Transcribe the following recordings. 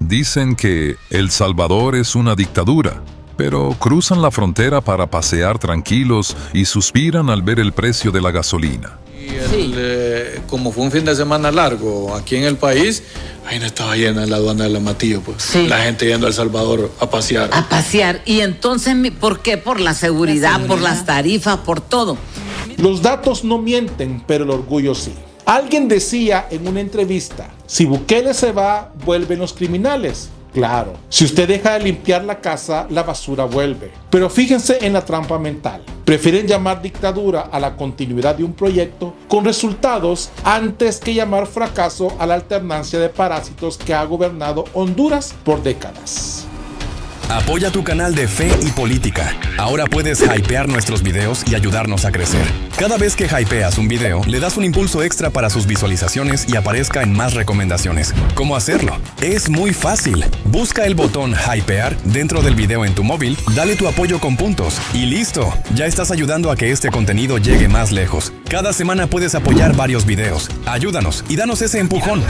Dicen que El Salvador es una dictadura, pero cruzan la frontera para pasear tranquilos y suspiran al ver el precio de la gasolina. Como fue un fin de semana largo aquí en el país, ahí no estaba llena la aduana del Amatillo, pues. Sí. La gente yendo a El Salvador a pasear. A pasear. Y entonces, ¿por qué? Por la seguridad, por las tarifas, por todo. Los datos no mienten, pero el orgullo sí. Alguien decía en una entrevista, si Bukele se va, vuelven los criminales. Claro, si usted deja de limpiar la casa, la basura vuelve. Pero fíjense en la trampa mental. Prefieren llamar dictadura a la continuidad de un proyecto con resultados antes que llamar fracaso a la alternancia de parásitos que ha gobernado Honduras por décadas. Apoya tu canal de Fe y Política. Ahora puedes hypear nuestros videos y ayudarnos a crecer. Cada vez que hypeas un video, le das un impulso extra para sus visualizaciones y aparezca en más recomendaciones. ¿Cómo hacerlo? Es muy fácil. Busca el botón hypear dentro del video en tu móvil, dale tu apoyo con puntos y listo. Ya estás ayudando a que este contenido llegue más lejos. Cada semana puedes apoyar varios videos. Ayúdanos y danos ese empujón.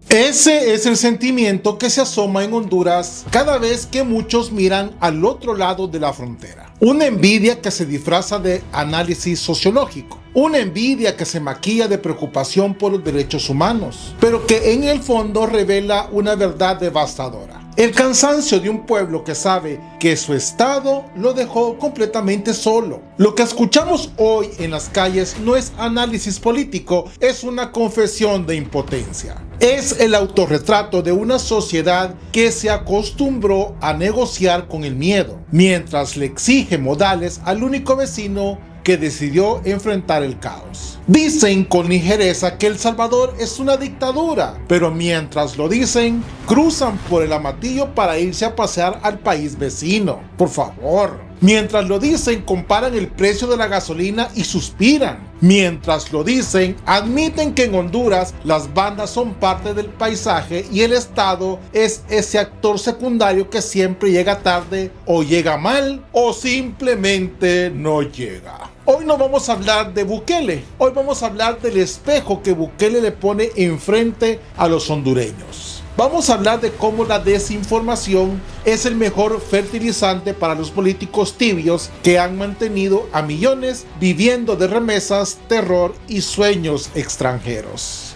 Ese es el sentimiento que se asoma en Honduras cada vez que muchos miran al otro lado de la frontera. Una envidia que se disfraza de análisis sociológico. Una envidia que se maquilla de preocupación por los derechos humanos, pero que en el fondo revela una verdad devastadora. El cansancio de un pueblo que sabe que su estado lo dejó completamente solo. Lo que escuchamos hoy en las calles no es análisis político, es una confesión de impotencia. Es el autorretrato de una sociedad que se acostumbró a negociar con el miedo, mientras le exige modales al único vecino que decidió enfrentar el caos. Dicen con ligereza que El Salvador es una dictadura, pero mientras lo dicen, cruzan por el Amatillo para irse a pasear al país vecino. Por favor. Mientras lo dicen, comparan el precio de la gasolina y suspiran. Mientras lo dicen, admiten que en Honduras las bandas son parte del paisaje y el Estado es ese actor secundario que siempre llega tarde o llega mal o simplemente no llega. Hoy no vamos a hablar de Bukele, hoy vamos a hablar del espejo que Bukele le pone enfrente a los hondureños. Vamos a hablar de cómo la desinformación es el mejor fertilizante para los políticos tibios que han mantenido a millones viviendo de remesas, terror y sueños extranjeros.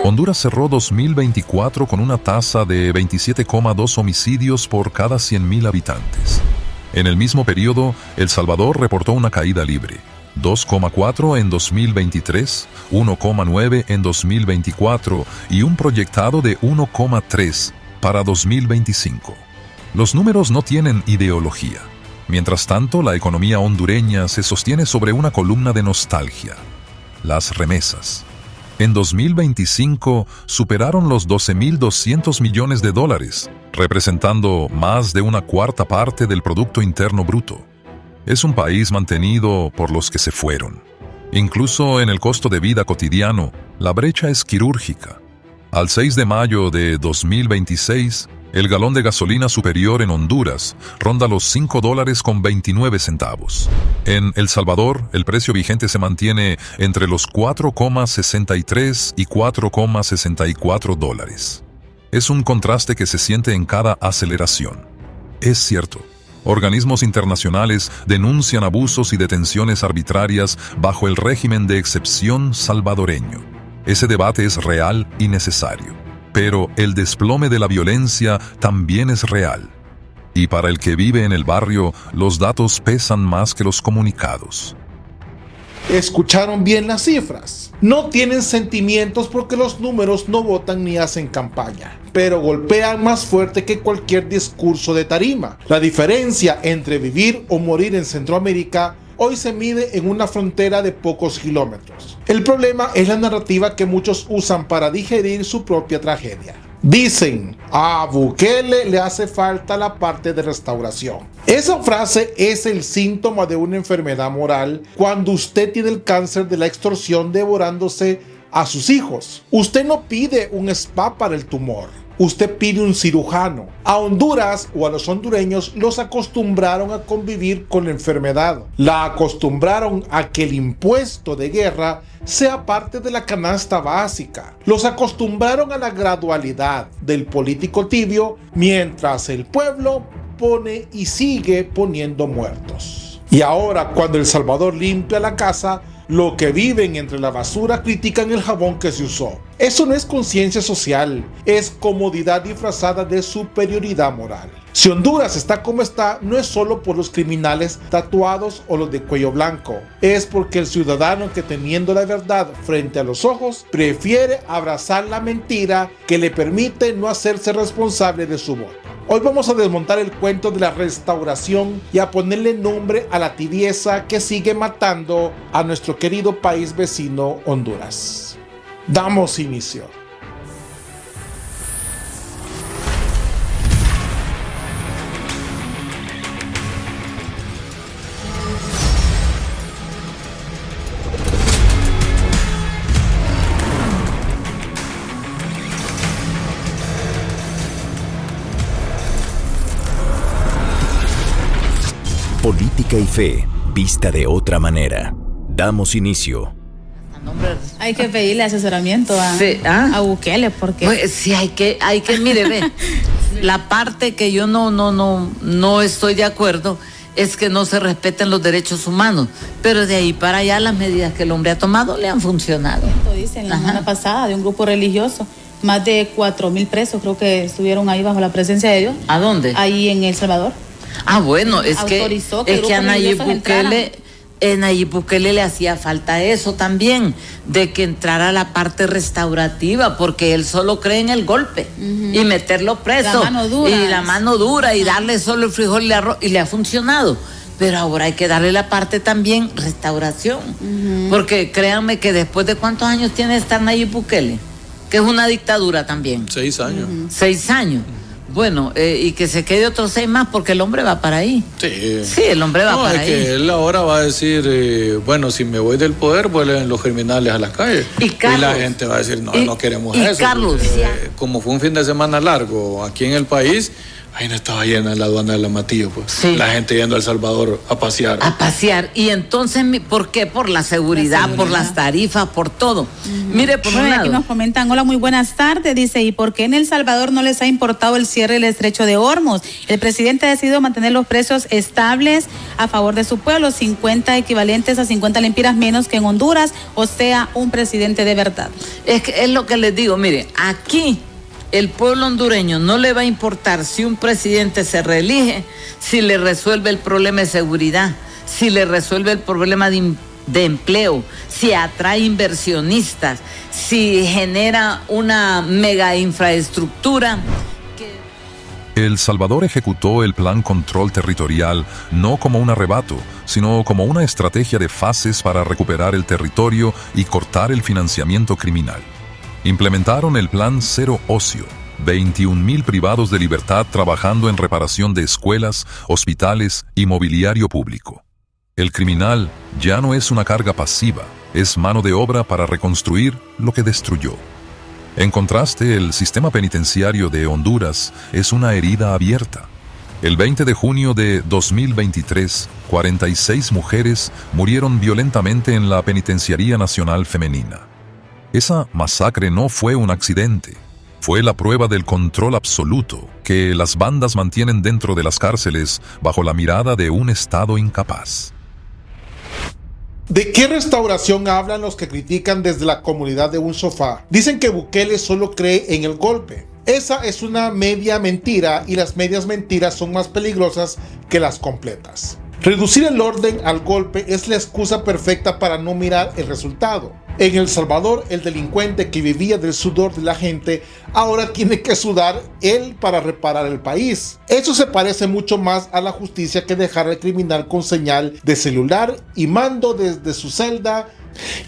Honduras cerró 2024 con una tasa de 27,2 homicidios por cada 100.000 habitantes. En el mismo periodo, El Salvador reportó una caída libre. 2,4 en 2023, 1,9 en 2024 y un proyectado de 1,3 para 2025. Los números no tienen ideología. Mientras tanto, la economía hondureña se sostiene sobre una columna de nostalgia: las remesas. En 2025 superaron los 12.200 millones de dólares, representando más de una cuarta parte del Producto Interno Bruto. Es un país mantenido por los que se fueron. Incluso en el costo de vida cotidiano, la brecha es quirúrgica. Al 6 de mayo de 2026, el galón de gasolina superior en Honduras ronda los $5.29. En El Salvador, el precio vigente se mantiene entre los 4,63 y 4,64 dólares. Es un contraste que se siente en cada aceleración. Es cierto. Organismos internacionales denuncian abusos y detenciones arbitrarias bajo el régimen de excepción salvadoreño. Ese debate es real y necesario. Pero el desplome de la violencia también es real. Y para el que vive en el barrio, los datos pesan más que los comunicados. ¿Escucharon bien las cifras? No tienen sentimientos porque los números no votan ni hacen campaña, pero golpean más fuerte que cualquier discurso de tarima. La diferencia entre vivir o morir en Centroamérica hoy se mide en una frontera de pocos kilómetros. El problema es la narrativa que muchos usan para digerir su propia tragedia. Dicen, a Bukele le hace falta la parte de restauración. Esa frase es el síntoma de una enfermedad moral cuando usted tiene el cáncer de la extorsión devorándose a sus hijos. Usted no pide un spa para el tumor. usted pide un cirujano. A Honduras o a los hondureños los acostumbraron a convivir con la enfermedad. La acostumbraron a que el impuesto de guerra sea parte de la canasta básica. Los acostumbraron a la gradualidad del político tibio mientras el pueblo pone y sigue poniendo muertos. Y ahora, cuando El Salvador limpia la casa, lo que viven entre la basura critican el jabón que se usó. Eso no es conciencia social, es comodidad disfrazada de superioridad moral. Si Honduras está como está, no es solo por los criminales tatuados o los de cuello blanco, es porque el ciudadano que, teniendo la verdad frente a los ojos, prefiere abrazar la mentira que le permite no hacerse responsable de su voto. Hoy vamos a desmontar el cuento de la restauración y a ponerle nombre a la tibieza que sigue matando a nuestro querido país vecino Honduras. Damos inicio. Política y fe, vista de otra manera. Damos inicio. Hay que pedirle asesoramiento a Bukele porque... Pues sí, hay que, mire, ve, la parte que yo no estoy de acuerdo es que no se respeten los derechos humanos, pero de ahí para allá las medidas que el hombre ha tomado le han funcionado. Dicen la semana pasada de un grupo religioso, más de 4,000 presos creo que estuvieron ahí bajo la presencia de Dios. ¿A dónde? Ahí en El Salvador. Ah, bueno, es que a Nayib Bukele le hacía falta eso también, de que entrara la parte restaurativa, porque él solo cree en el golpe y meterlo preso, la mano dura y darle solo el frijol y el arroz, y le ha funcionado. Pero ahora hay que darle la parte también restauración, porque créanme que después de ¿cuántos años tiene esta Nayib Bukele? Que es una dictadura también. 6 años. 6 años. Bueno, y que se quede otros 6 más porque el hombre va para ahí. Sí, el hombre va para ahí. Que él ahora va a decir, bueno, si me voy del poder, vuelven los criminales a las calles. Y la gente va a decir, no queremos eso. Carlos, como fue un fin de semana largo aquí en el país, ahí no estaba llena la aduana de La Matillo, pues. Sí. La gente yendo a El Salvador a pasear. A pasear. Y entonces, ¿por qué? Por la seguridad, por las tarifas, por todo. Mire, por un lado. Aquí nos comentan, hola, muy buenas tardes, dice, ¿y por qué en El Salvador no les ha importado el cierre del estrecho de Hormuz? El presidente ha decidido mantener los precios estables a favor de su pueblo, 50 equivalentes a 50 lempiras menos que en Honduras, o sea, un presidente de verdad. Es lo que les digo, mire, aquí el pueblo hondureño no le va a importar si un presidente se reelige, si le resuelve el problema de seguridad, si le resuelve el problema de empleo, si atrae inversionistas, si genera una mega infraestructura. El Salvador ejecutó el Plan Control Territorial no como un arrebato, sino como una estrategia de fases para recuperar el territorio y cortar el financiamiento criminal. Implementaron el Plan Cero Ocio, 21,000 privados de libertad trabajando en reparación de escuelas, hospitales y mobiliario público. El criminal ya no es una carga pasiva, es mano de obra para reconstruir lo que destruyó. En contraste, el sistema penitenciario de Honduras es una herida abierta. El 20 de junio de 2023, 46 mujeres murieron violentamente en la Penitenciaría Nacional Femenina. Esa masacre no fue un accidente, fue la prueba del control absoluto que las bandas mantienen dentro de las cárceles bajo la mirada de un Estado incapaz. ¿De qué restauración hablan los que critican desde la comunidad de un sofá? Dicen que Bukele solo cree en el golpe. Esa es una media mentira y las medias mentiras son más peligrosas que las completas. Reducir el orden al golpe es la excusa perfecta para no mirar el resultado. En El Salvador, el delincuente que vivía del sudor de la gente ahora tiene que sudar él para reparar el país. Eso se parece mucho más a la justicia que dejar al criminal con señal de celular y mando desde su celda,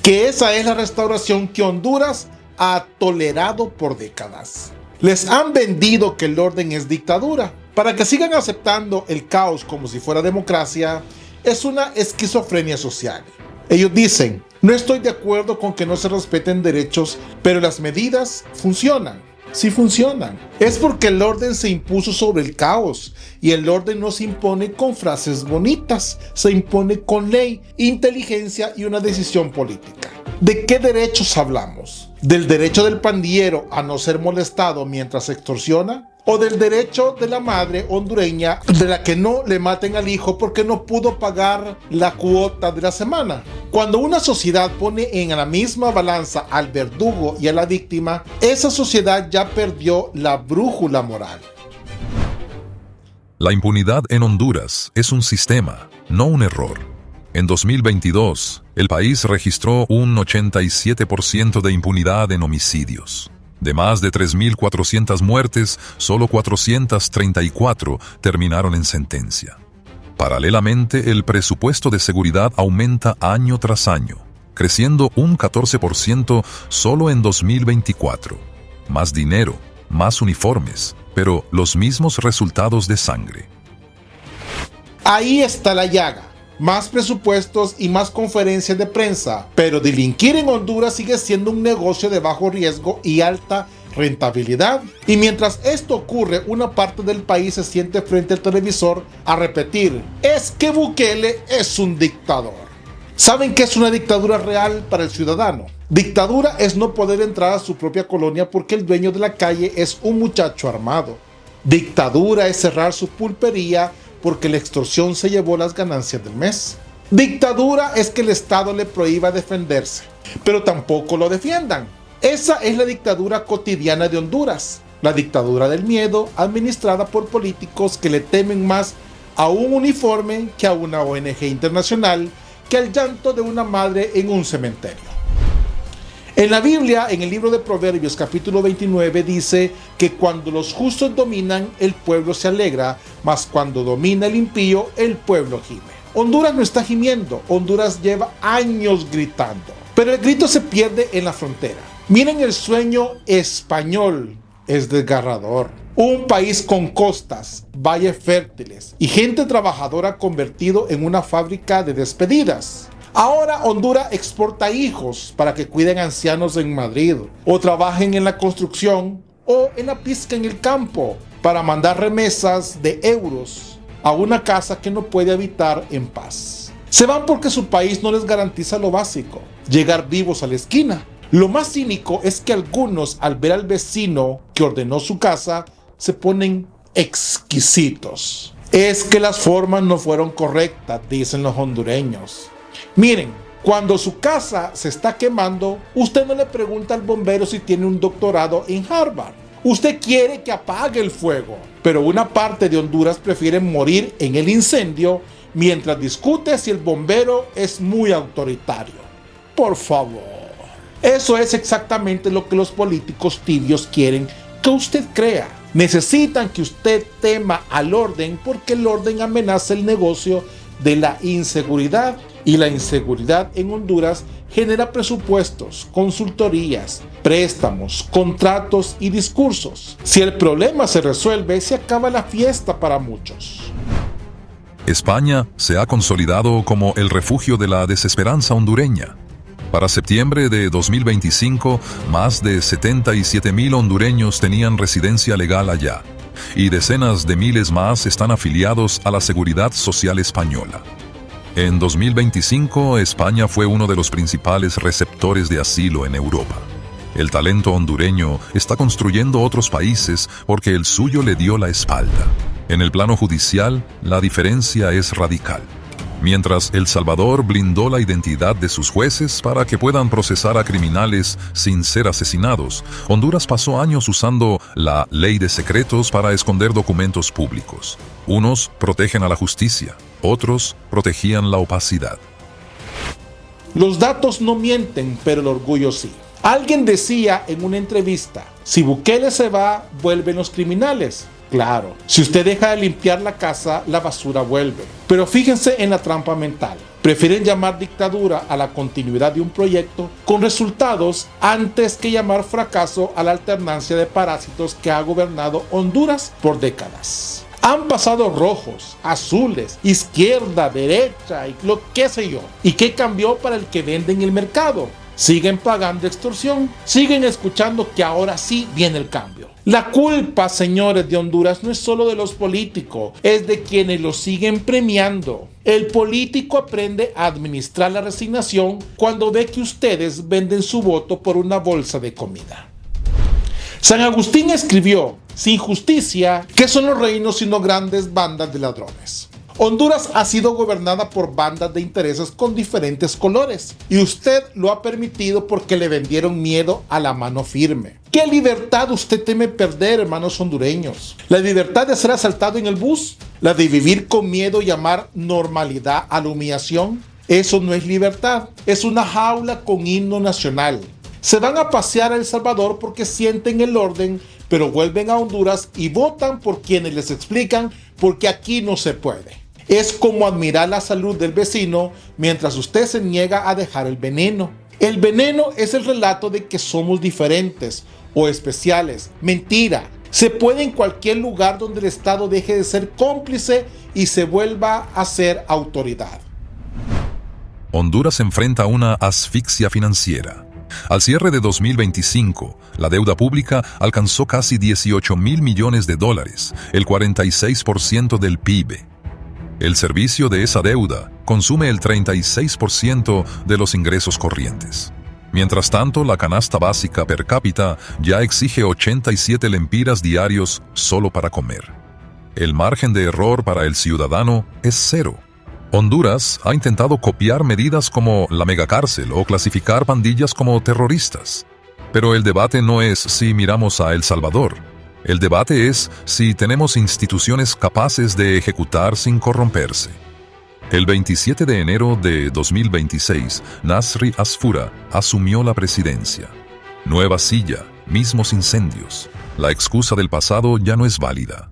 que esa es la restauración que Honduras ha tolerado por décadas. Les han vendido que el orden es dictadura. Para que sigan aceptando el caos como si fuera democracia, es una esquizofrenia social. Ellos dicen, no estoy de acuerdo con que no se respeten derechos, pero las medidas funcionan. sí funcionan. Es porque el orden se impuso sobre el caos, y el orden no se impone con frases bonitas, se impone con ley, inteligencia y una decisión política. ¿De qué derechos hablamos? ¿Del derecho del pandillero a no ser molestado mientras extorsiona? ¿O del derecho de la madre hondureña de la que no le maten al hijo porque no pudo pagar la cuota de la semana? Cuando una sociedad pone en la misma balanza al verdugo y a la víctima, esa sociedad ya perdió la brújula moral. La impunidad en Honduras es un sistema, no un error. En 2022, el país registró un 87% de impunidad en homicidios. De más de 3.400 muertes, solo 434 terminaron en sentencia. Paralelamente, el presupuesto de seguridad aumenta año tras año, creciendo un 14% solo en 2024. Más dinero, más uniformes, pero los mismos resultados de sangre. Ahí está la llaga. Más presupuestos y más conferencias de prensa, pero delinquir en Honduras sigue siendo un negocio de bajo riesgo y alta rentabilidad. Y mientras esto ocurre, una parte del país se siente frente al televisor a repetir: es que Bukele es un dictador. ¿Saben qué es una dictadura real para el ciudadano? Dictadura es no poder entrar a su propia colonia porque el dueño de la calle es un muchacho armado. Dictadura es cerrar su pulpería porque la extorsión se llevó las ganancias del mes. Dictadura es que el Estado le prohíba defenderse, pero tampoco lo defiendan. Esa es la dictadura cotidiana de Honduras, la dictadura del miedo, administrada por políticos que le temen más a un uniforme que a una ONG internacional, que al llanto de una madre en un cementerio. En la Biblia, en el libro de Proverbios capítulo 29, dice que cuando los justos dominan, el pueblo se alegra, mas cuando domina el impío, el pueblo gime. Honduras no está gimiendo, Honduras lleva años gritando, pero el grito se pierde en la frontera. Miren el sueño español, es desgarrador. Un país con costas, valles fértiles y gente trabajadora convertido en una fábrica de despedidas. Ahora Honduras exporta hijos para que cuiden ancianos en Madrid, o trabajen en la construcción o en la pesca en el campo, para mandar remesas de euros a una casa que no puede habitar en paz. Se van porque su país no les garantiza lo básico: llegar vivos a la esquina. Lo más cínico es que algunos, al ver al vecino que ordenó su casa, se ponen exquisitos. Es que las formas no fueron correctas, dicen los hondureños. Miren, cuando su casa se está quemando, usted no le pregunta al bombero si tiene un doctorado en Harvard. Usted quiere que apague el fuego, pero una parte de Honduras prefiere morir en el incendio mientras discute si el bombero es muy autoritario. Por favor. Eso es exactamente lo que los políticos tibios quieren que usted crea. Necesitan que usted tema al orden porque el orden amenaza el negocio de la inseguridad, y la inseguridad en Honduras genera presupuestos, consultorías, préstamos, contratos y discursos. Si el problema se resuelve, se acaba la fiesta para muchos. España se ha consolidado como el refugio de la desesperanza hondureña. Para septiembre de 2025, más de 77,000 hondureños tenían residencia legal allá, y decenas de miles más están afiliados a la Seguridad Social Española. En 2025, España fue uno de los principales receptores de asilo en Europa. El talento hondureño está construyendo otros países porque el suyo le dio la espalda. En el plano judicial, la diferencia es radical. Mientras El Salvador blindó la identidad de sus jueces para que puedan procesar a criminales sin ser asesinados, Honduras pasó años usando la ley de secretos para esconder documentos públicos. Unos protegen a la justicia, otros protegían la opacidad. Los datos no mienten, pero el orgullo sí. Alguien decía en una entrevista: si Bukele se va, vuelven los criminales. Claro, si usted deja de limpiar la casa, la basura vuelve. Pero fíjense en la trampa mental. Prefieren llamar dictadura a la continuidad de un proyecto con resultados antes que llamar fracaso a la alternancia de parásitos que ha gobernado Honduras por décadas. Han pasado rojos, azules, izquierda, derecha y lo que sé yo. ¿Y qué cambió para el que vende en el mercado? Siguen pagando extorsión, siguen escuchando que ahora sí viene el cambio. La culpa, señores de Honduras, no es solo de los políticos, es de quienes los siguen premiando. El político aprende a administrar la resignación cuando ve que ustedes venden su voto por una bolsa de comida. San Agustín escribió, sin justicia, ¿qué son los reinos sino grandes bandas de ladrones? Honduras ha sido gobernada por bandas de intereses con diferentes colores y usted lo ha permitido porque le vendieron miedo a la mano firme. ¿Qué libertad usted teme perder, hermanos hondureños? ¿La libertad de ser asaltado en el bus? ¿La de vivir con miedo y llamar normalidad a la humillación? Eso no es libertad, es una jaula con himno nacional. Se van a pasear a El Salvador porque sienten el orden, pero vuelven a Honduras y votan por quienes les explican porque aquí no se puede. Es como admirar la salud del vecino mientras usted se niega a dejar el veneno. El veneno es el relato de que somos diferentes o especiales. Mentira. Se puede en cualquier lugar donde el Estado deje de ser cómplice y se vuelva a ser autoridad. Honduras enfrenta una asfixia financiera. Al cierre de 2025, la deuda pública alcanzó casi 18,000 millones de dólares, el 46% del PIB. El servicio de esa deuda consume el 36% de los ingresos corrientes. Mientras tanto, la canasta básica per cápita ya exige 87 lempiras diarios solo para comer. El margen de error para el ciudadano es cero. Honduras ha intentado copiar medidas como la megacárcel o clasificar pandillas como terroristas. Pero el debate no es si miramos a El Salvador. El debate es si tenemos instituciones capaces de ejecutar sin corromperse. El 27 de enero de 2026, Nasri Asfura asumió la presidencia. Nueva silla, mismos incendios. La excusa del pasado ya no es válida.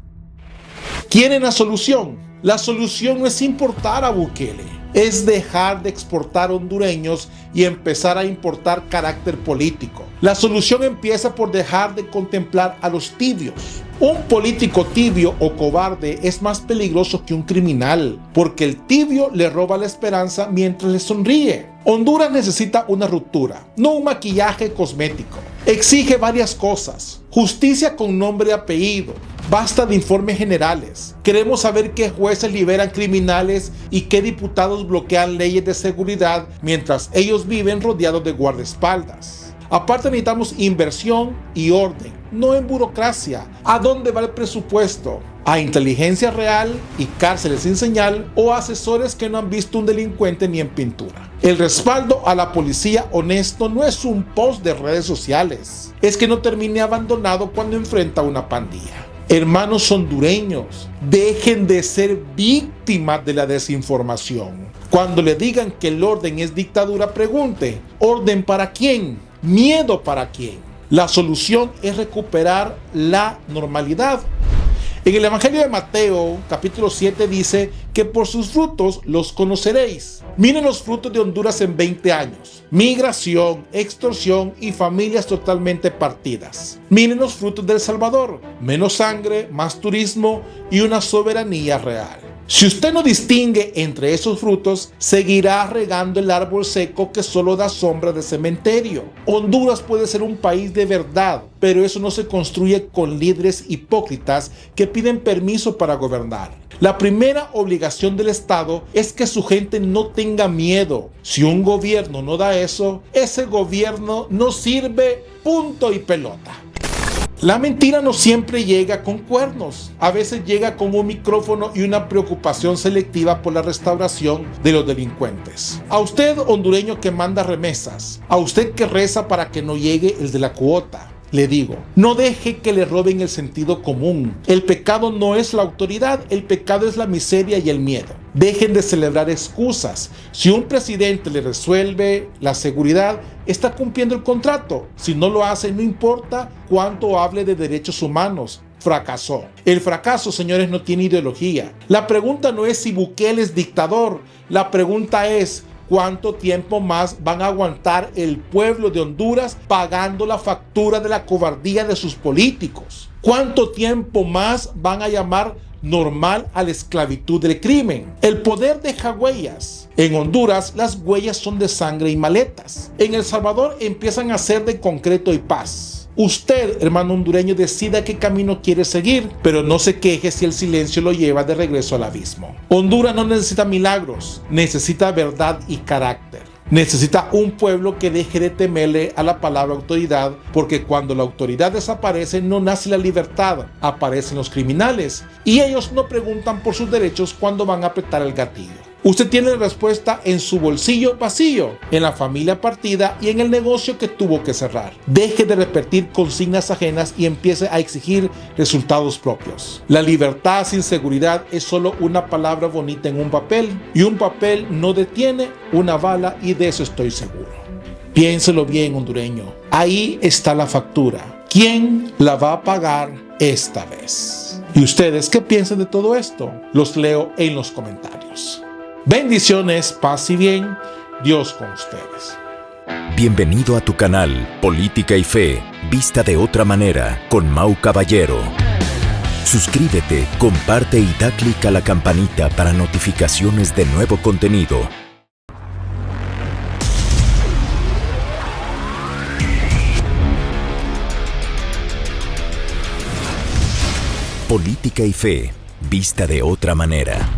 ¿Quieren la solución? La solución no es importar a Bukele, es dejar de exportar hondureños y empezar a importar carácter político. La solución empieza por dejar de contemplar a los tibios. Un político tibio o cobarde es más peligroso que un criminal, porque el tibio le roba la esperanza mientras le sonríe. Honduras necesita una ruptura, no un maquillaje cosmético. Exige varias cosas: justicia con nombre y apellido. Basta de informes generales. Queremos saber qué jueces liberan criminales y qué diputados bloquean leyes de seguridad mientras ellos viven rodeados de guardaespaldas. Aparte necesitamos inversión y orden, no en burocracia. ¿A dónde va el presupuesto? ¿A inteligencia real y cárceles sin señal o a asesores que no han visto un delincuente ni en pintura? El respaldo a la policía honesto no es un post de redes sociales, es que no termine abandonado cuando enfrenta a una pandilla. Hermanos hondureños, dejen de ser víctimas de la desinformación. Cuando le digan que el orden es dictadura, pregunte: ¿orden para quién? ¿Miedo para quién? La solución es recuperar la normalidad. En el Evangelio de Mateo, capítulo 7, dice que por sus frutos los conoceréis. Miren los frutos de Honduras en 20 años. Migración, extorsión y familias totalmente partidas. Miren los frutos de El Salvador. Menos sangre, más turismo y una soberanía real. Si usted no distingue entre esos frutos, seguirá regando el árbol seco que solo da sombra de cementerio. Honduras puede ser un país de verdad, pero eso no se construye con líderes hipócritas que piden permiso para gobernar. La primera obligación del Estado es que su gente no tenga miedo. Si un gobierno no da eso, ese gobierno no sirve, punto y pelota. La mentira no siempre llega con cuernos, a veces llega con un micrófono y una preocupación selectiva por la restauración de los delincuentes. A usted, hondureño que manda remesas, a usted que reza para que no llegue el de la cuota, le digo, no deje que le roben el sentido común. El pecado no es la autoridad, el pecado es la miseria y el miedo. Dejen de celebrar excusas. Si un presidente le resuelve la seguridad, está cumpliendo el contrato. Si no lo hace, no importa cuánto hable de derechos humanos. Fracasó. El fracaso, señores, no tiene ideología. La pregunta no es si Bukele es dictador. La pregunta es: ¿cuánto tiempo más van a aguantar el pueblo de Honduras pagando la factura de la cobardía de sus políticos? ¿Cuánto tiempo más van a llamar normal a la esclavitud del crimen? El poder deja huellas. En Honduras las huellas son de sangre y maletas. En El Salvador empiezan a ser de concreto y paz. Usted, hermano hondureño, decida qué camino quiere seguir, pero no se queje si el silencio lo lleva de regreso al abismo. Honduras no necesita milagros, necesita verdad y carácter. Necesita un pueblo que deje de temerle a la palabra autoridad, porque cuando la autoridad desaparece no nace la libertad, aparecen los criminales y ellos no preguntan por sus derechos cuando van a apretar el gatillo. Usted tiene la respuesta en su bolsillo vacío, en la familia partida y en el negocio que tuvo que cerrar. Deje de repetir consignas ajenas y empiece a exigir resultados propios. La libertad sin seguridad es solo una palabra bonita en un papel, y un papel no detiene una bala, y de eso estoy seguro. Piénselo bien, hondureño. Ahí está la factura. ¿Quién la va a pagar esta vez? ¿Y ustedes qué piensan de todo esto? Los leo en los comentarios. Bendiciones, paz y bien, Dios con ustedes. Bienvenido a tu canal Política y Fe, vista de otra manera, con Mau Caballero. Suscríbete, comparte y da clic a la campanita para notificaciones de nuevo contenido. Política y Fe, vista de otra manera.